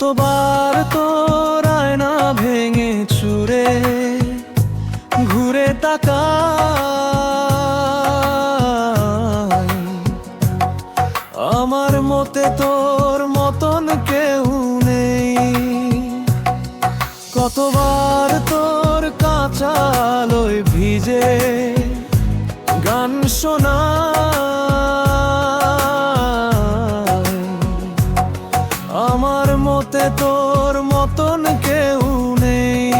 কতবার তোর আয়না ভেঙে চুরে ঘুরে তাকাই, আমার মতে তোর মতন কেউ নেই। কতবার তোর কাঁচা আলোয় ভিজে গান শোনাই, আমার মতে তোর মতন কেউ নেই।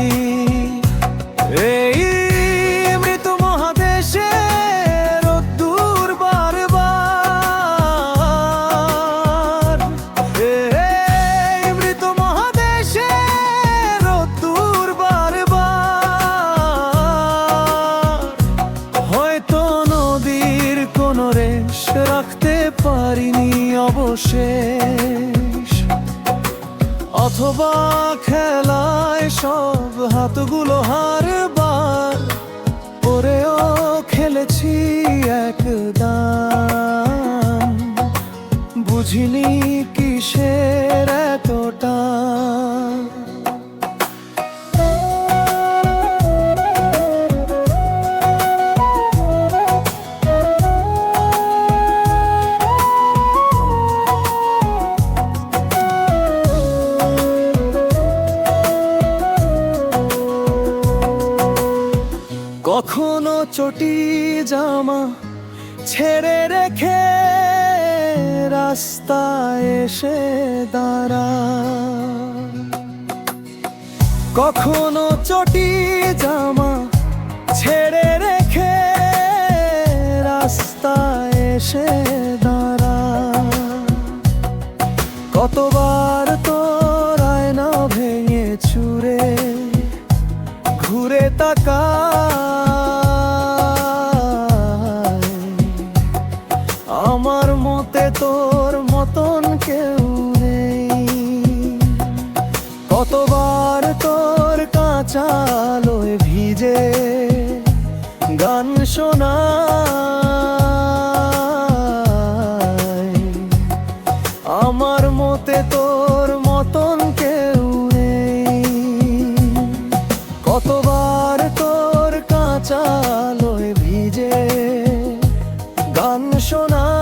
এই মৃত মহাদেশে রোদ্দুর বারবার, এই মৃত মহাদেশে রোদ্দুর বারবার, হয়তো নদীর কোনো রেশ রাখতে পারিনি অবশেষ, অথবা খেলায় সব হাতগুলো হারবার পরেও খেলেছি একদম, বুঝিনি কিসের এতটা। কখনো চটি জামা ছেড়ে রেখে রাস্তায় এসে দাঁড়া, কখনো চটি জামা ছেড়ে রেখে রাস্তায় এসে দাঁড়া, কতবার তোর আয়না ভেঙে চুরে ঘুরে তাকাই, আমার মতে তোর মতন কেউ নেই। কতবার তোর কাঁচা আলোয় ভিজে গান শোনাই, আমার মতে তোর মতন কেউ নেই। কতবার তোর কাঁচা আলোয় ভিজে গান শোনাই,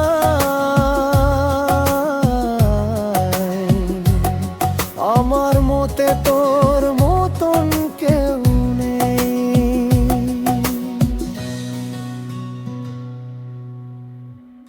আমার মতে তোর